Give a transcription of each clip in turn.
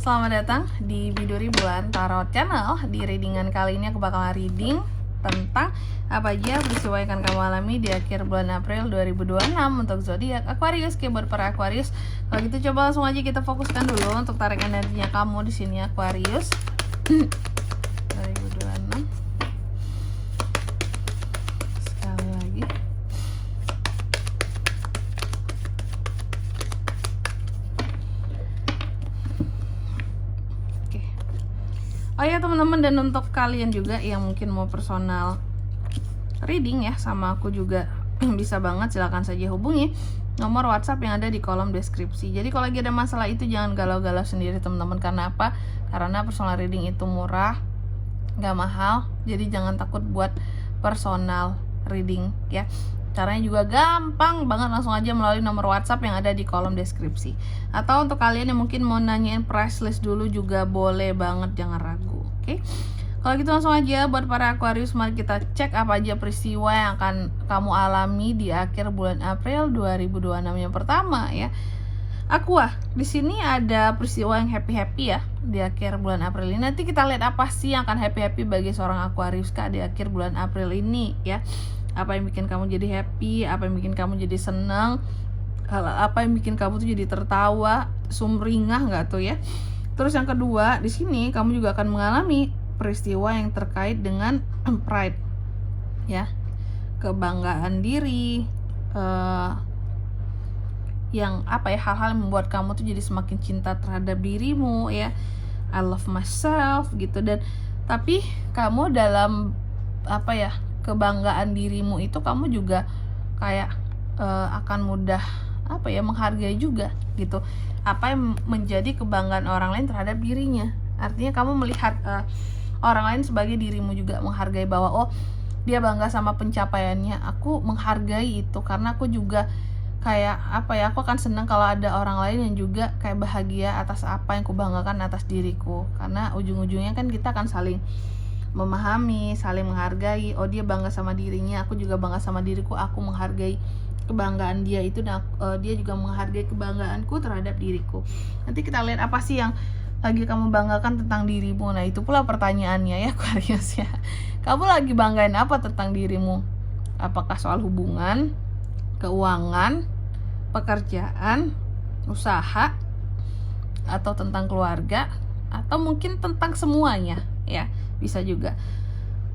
Selamat datang di Biduri Bulan Tarot Channel. Di readingan kali ini aku bakalan reading tentang apa aja peristiwa yang akan kamu alami di akhir bulan April 2026 untuk zodiak Aquarius. Buat para Aquarius, kalau gitu coba langsung aja kita fokuskan dulu untuk tarik energinya kamu di sini Aquarius. 2026. Sekali lagi. Oh ya teman-teman, dan untuk kalian juga yang mungkin mau personal reading ya sama aku juga bisa banget, silahkan saja hubungi nomor WhatsApp yang ada di kolom deskripsi. Jadi kalau lagi ada masalah itu jangan galau-galau sendiri teman-teman. Karena apa? Karena personal reading itu murah, gak mahal. Jadi jangan takut buat personal reading ya. Caranya juga gampang banget, langsung aja melalui nomor WhatsApp yang ada di kolom deskripsi. Atau untuk kalian yang mungkin mau nanyain price list dulu juga boleh banget, jangan ragu. Oke. Kalau gitu langsung aja buat para Aquarius, mari kita cek apa aja peristiwa yang akan kamu alami di akhir bulan April 2026. Yang pertama ya, Aqua, di sini ada peristiwa yang happy-happy ya di akhir bulan April ini. Nanti kita lihat apa sih yang akan happy-happy bagi seorang Aquarius Kak di akhir bulan April ini ya. Apa yang bikin kamu jadi happy, apa yang bikin kamu jadi senang, apa yang bikin kamu tuh jadi tertawa, sumringah nggak tuh ya. Terus yang kedua, di sini kamu juga akan mengalami peristiwa yang terkait dengan pride ya, kebanggaan diri, yang apa ya, hal-hal yang membuat kamu tuh jadi semakin cinta terhadap dirimu ya. I love myself gitu. Dan tapi kamu dalam apa ya, kebanggaan dirimu itu kamu juga kayak akan mudah apa ya, menghargai juga gitu apa yang menjadi kebanggaan orang lain terhadap dirinya. Artinya kamu melihat orang lain sebagai dirimu juga, menghargai bahwa oh dia bangga sama pencapaiannya, aku menghargai itu karena aku juga kayak apa ya, aku akan senang kalau ada orang lain yang juga kayak bahagia atas apa yang kubanggakan atas diriku. Karena ujung-ujungnya kan kita akan saling memahami, saling menghargai. Oh dia bangga sama dirinya, aku juga bangga sama diriku, aku menghargai kebanggaan dia itu, dan dia juga menghargai kebanggaanku terhadap diriku. Nanti kita lihat apa sih yang lagi kamu banggakan tentang dirimu. Nah itu pula pertanyaannya ya Aquarius ya, kamu lagi banggain apa tentang dirimu? Apakah soal hubungan, keuangan, pekerjaan, usaha, atau tentang keluarga, atau mungkin tentang semuanya ya, bisa juga.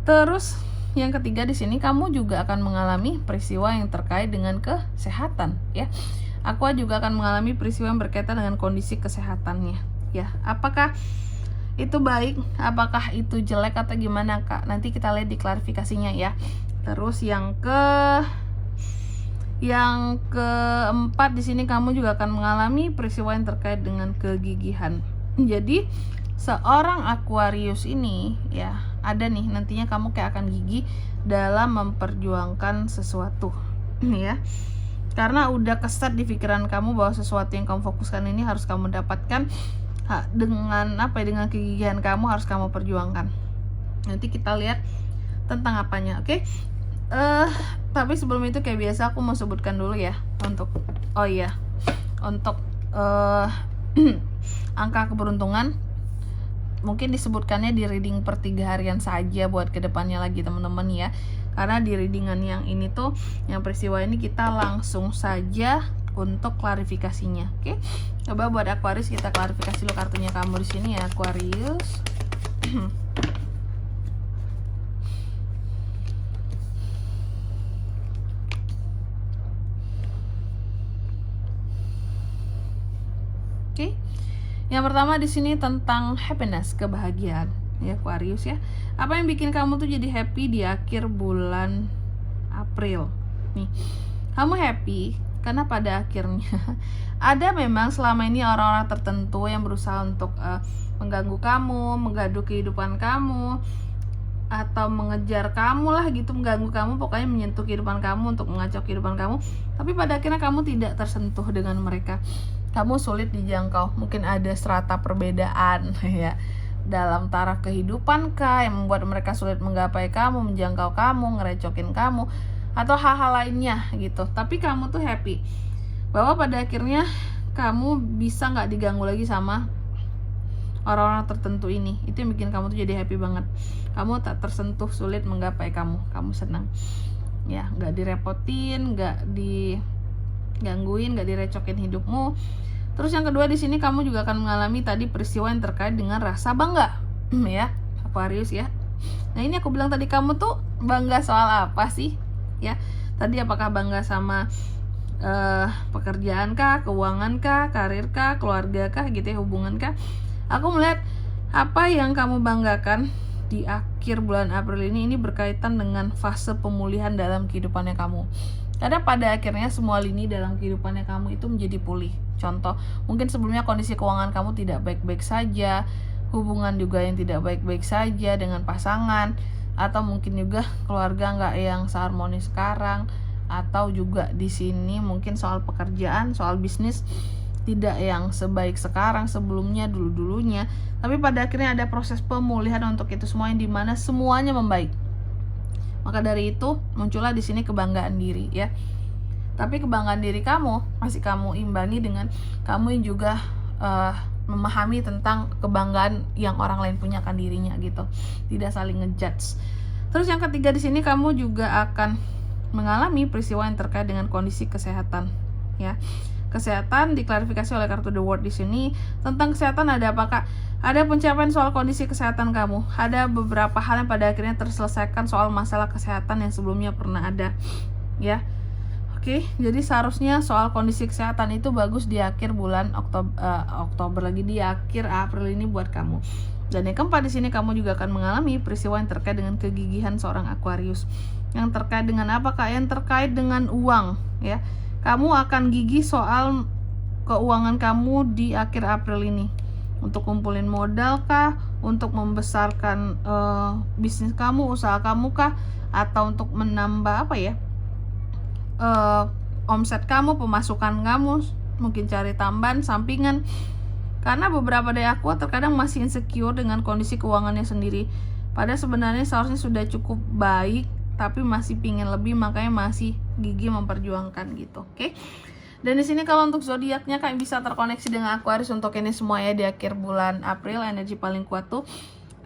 Terus yang ketiga di sini kamu juga akan mengalami peristiwa yang terkait dengan kesehatan ya. Aku juga akan mengalami peristiwa yang berkaitan dengan kondisi kesehatannya ya. Apakah itu baik, apakah itu jelek atau gimana Kak? Nanti kita lihat di klarifikasinya ya. Terus yang keempat di sini kamu juga akan mengalami peristiwa yang terkait dengan kegigihan. Jadi seorang Aquarius ini ya, ada nih nantinya kamu kayak akan gigih dalam memperjuangkan sesuatu ya. Karena udah keset di pikiran kamu bahwa sesuatu yang kamu fokuskan ini harus kamu dapatkan dengan apa ya, dengan kegigihan kamu harus kamu perjuangkan. Nanti kita lihat tentang apanya, oke? Tapi sebelum itu kayak biasa aku mau sebutkan dulu ya untuk untuk angka keberuntungan. Mungkin disebutkannya di reading per 3 harian saja buat kedepannya lagi teman-teman ya. Karena di readingan yang ini tuh, yang peristiwa ini kita langsung saja untuk klarifikasinya. Oke, coba buat Aquarius kita klarifikasi dulu kartunya kamu di sini ya Aquarius. Oke. Yang pertama di sini tentang happiness, kebahagiaan ya Aquarius ya. Apa yang bikin kamu tuh jadi happy di akhir bulan April? Nih, kamu happy karena pada akhirnya ada memang selama ini orang-orang tertentu yang berusaha untuk mengganggu kamu, menggaduh kehidupan kamu, atau mengejar kamu lah gitu, mengganggu kamu, pokoknya menyentuh kehidupan kamu untuk mengacau kehidupan kamu. Tapi pada akhirnya kamu tidak tersentuh dengan mereka. Kamu sulit dijangkau, mungkin ada strata perbedaan ya dalam taraf kehidupan kah yang membuat mereka sulit menggapai kamu, menjangkau kamu, ngerecokin kamu, atau hal-hal lainnya gitu. Tapi kamu tuh happy bahwa pada akhirnya kamu bisa nggak diganggu lagi sama orang-orang tertentu ini. Itu yang bikin kamu tuh jadi happy banget. Kamu tak tersentuh sulit menggapai kamu senang ya, nggak direpotin, nggak digangguin, nggak direcokin hidupmu. Terus yang kedua di sini kamu juga akan mengalami tadi peristiwa yang terkait dengan rasa bangga ya, Aquarius ya. Nah ini aku bilang tadi, kamu tuh bangga soal apa sih ya? Tadi apakah bangga sama pekerjaan kah, keuangan kah, karir kah, keluarga kah gitu ya, hubungan kah? Aku melihat apa yang kamu banggakan di akhir bulan April ini berkaitan dengan fase pemulihan dalam kehidupannya kamu. Karena pada akhirnya semua lini dalam kehidupannya kamu itu menjadi pulih. Contoh, mungkin sebelumnya kondisi keuangan kamu tidak baik-baik saja, hubungan juga yang tidak baik-baik saja dengan pasangan, atau mungkin juga keluarga nggak yang seharmonis sekarang, atau juga di sini mungkin soal pekerjaan, soal bisnis tidak yang sebaik sekarang, sebelumnya, dulu-dulunya. Tapi pada akhirnya ada proses pemulihan untuk itu semua, yang dimana semuanya membaik. Maka dari itu muncullah di sini kebanggaan diri ya. Tapi kebanggaan diri kamu masih kamu imbangi dengan kamu yang juga memahami tentang kebanggaan yang orang lain punya akan dirinya gitu. Tidak saling ngejudge. Terus yang ketiga di sini kamu juga akan mengalami peristiwa yang terkait dengan kondisi kesehatan ya. Kesehatan diklarifikasi oleh kartu The World di sini. Tentang kesehatan ada apakah? Ada pencapaian soal kondisi kesehatan kamu. Ada beberapa hal yang pada akhirnya terselesaikan soal masalah kesehatan yang sebelumnya pernah ada ya. Oke, jadi seharusnya soal kondisi kesehatan itu bagus di akhir bulan Oktober lagi, di akhir April ini buat kamu. Dan yang keempat di sini kamu juga akan mengalami peristiwa yang terkait dengan kegigihan seorang Aquarius. Yang terkait dengan apakah? Yang terkait dengan uang ya. Kamu akan gigih soal keuangan kamu di akhir April ini. Untuk kumpulin modal kah? Untuk membesarkan bisnis kamu, usaha kamu kah? Atau untuk menambah apa ya? Omset kamu, pemasukan kamu, mungkin cari tambahan, sampingan. Karena beberapa dari aku terkadang masih insecure dengan kondisi keuangannya sendiri. Padahal sebenarnya seharusnya sudah cukup baik, tapi masih pingin lebih, makanya masih gigih memperjuangkan gitu. Oke. Dan di sini kalau untuk zodiaknya kalian bisa terkoneksi dengan Aquarius untuk ini semua ya di akhir bulan April. Energi paling kuat tuh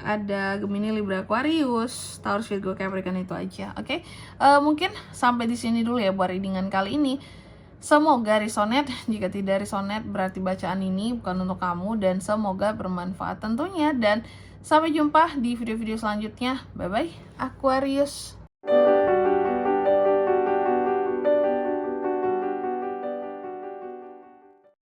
ada Gemini, Libra, Aquarius, Taurus, Virgo, Capricorn, itu aja. Oke. Mungkin sampai di sini dulu ya buat readingan kali ini. Semoga resonate. Jika tidak resonate berarti bacaan ini bukan untuk kamu, dan semoga bermanfaat tentunya. Dan sampai jumpa di video-video selanjutnya. Bye bye Aquarius.